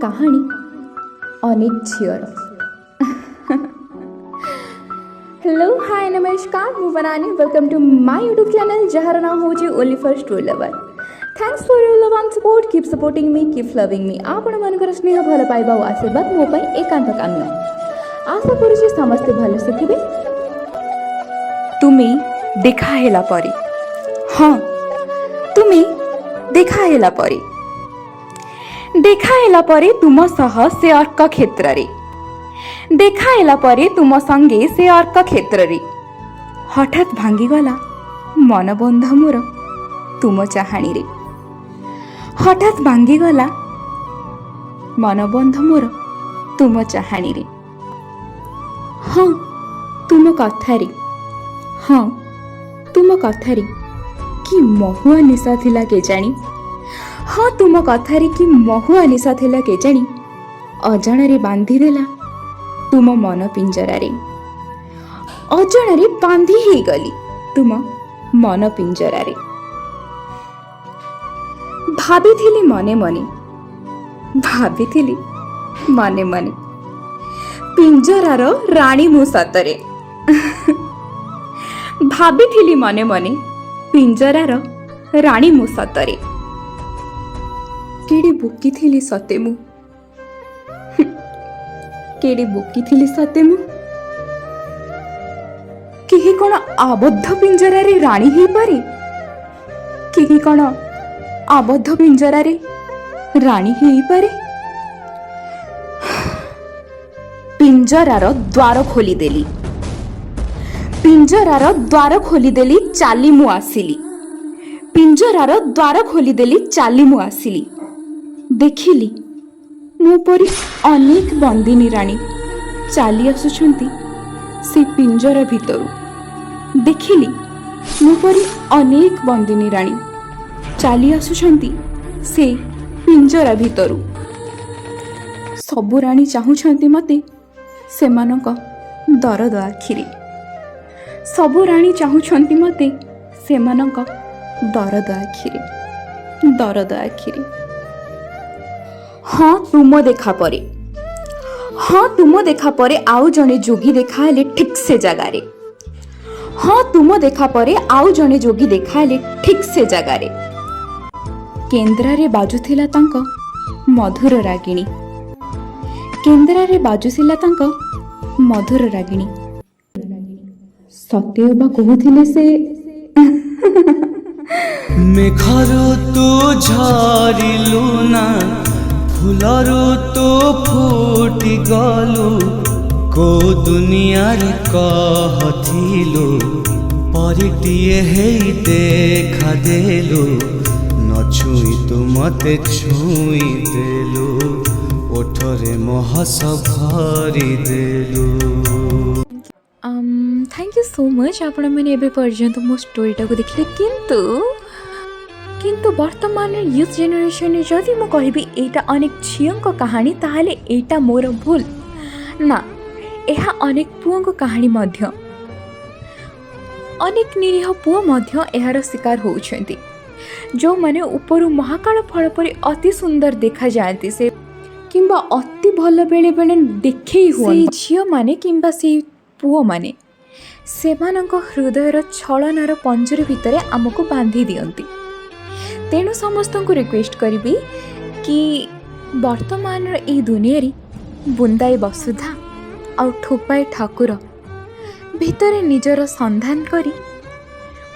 कहानी अनेक झीर। हेलो हाय नमस्कार मु Banani welcome to my YouTube channel जहार नाम हो only for story lover. Thanks for your love and support, keep supporting me, keep loving me. आपण मानकर स्नेह भल पाइबा और आशीर्वाद मो पई एकांत काम्य। आशा करूँ समस्ते भल से थिबे। तुमी देखा हेला परी, हाँ तुमी देखा हेला परी, देखा हेला परे तुम सह से अर्क क्षेत्र रे, देखा हेला परे तुम संगे से अर्क क्षेत्र रे। हठात भांगी गला मनबंध मोर तुम चाहाणी रे, हठात भांगी गला मनबंध मोर तुम चाहाणी रे। हाँ तुम कथारे, हाँ तुम कथारे कि महुआ निशा थिला के जानी, हाँ तुम कथारे कि महुआ निशा थिला के जानी। अजाणारे बांधी देला तुम मन पिंजरारे, अजाणारे बांधी ही गली तुम मन पिंजरारे। भाबिथिली मने मने, भाबिथिली मने मने पिंजरार राणी मु सतरे, भाबिथिली मने मने पिंजरार राणी मु सतरे। केडे बुकी थिली सते मु, केडे बुकी थिली सते मु। केही कोन आबद्ध पिंजरारे राणी ही पारे, केही कोन आबद्ध पिंजरारे राणी ही पारे। पिंजरार द्वार खोली देली, पिंजरार द्वार खोली देली चाली मु आसिली, पिंजरार द्वार खोली देली चाली मु आसिली। देखिली मो परी अनेक बंदिनी राणी चाली आसुछंती से पिंजरा भितरु। देखिली मो परी अनेक बंदिनी राणी चाली आसुछंती से पिंजरा भितरु। सबु राणी चाहुछंती मते सेमानक दरद आखिरे, सबु राणी चाहुछंती मते सेमानक दरद आखिरे, दरद आखिरे। हाँ तुम देखा परे, हाँ तुम देखा परे आउ जने जोगी देखा हेले ठीक से जगारे, हाँ तुम देखा परे आउ जने जोगी देखा हेले ठीक से जगारे। केन्द्रारे बाजुथिला तांक मधुर रागिणी, केन्द्रारे बाजुथिला तांक मधुर रागिणी। सत्यबा कहुथिले से मेघरू तू झरिलु ना, फुलरू तू फुटी गलु। को दुनियार कहथिलु परिटिए हेई देखा देलु। न छुई तू मते छुई देलु, ओठरे महस भरी देलु। थैंक यू सो मच आपण मैंने एबे पर्यंत मो स्टोरीटा को देखले। किंतु वर्तमान यूथ जेनेरेशन जदि मु कहबी एटा अनेक झीओं कहानी ताहले एटा मोर भूल ना। एहा अनेक पुओं कहानी मध्य, अनेक निरीह पुओ मध्य एहार शिकार होउछंती, जो माने उपरु महाकाल फल परि अति सुंदर देखा जाती से किंबा अति भल बेले बेले देखे हुआ झीओ माने किंबा से पुओ माने सेमानक हृदयर छलनार पंजरी भितरे आमको बांधी दियंती। तेणु समस्त को रिक्वेस्ट करी कि वर्तमान ए दुनिया बुंदाए वसुधा आ ठोपाए ठाकुर भितरे निजर संधान करी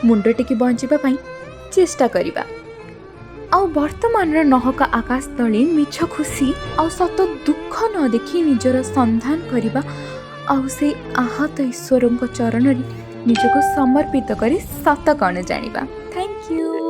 मुंड टिकी बंचिबा पई चेष्टा करिबा। आ वर्तमान नहका आकाश तले मिछ खुशी आ सत दुख न देखी निजर संधान करिबा। आउ से आहत ईश्वर चरण निजको समर्पित करी सत कण जानिबा। Thank you.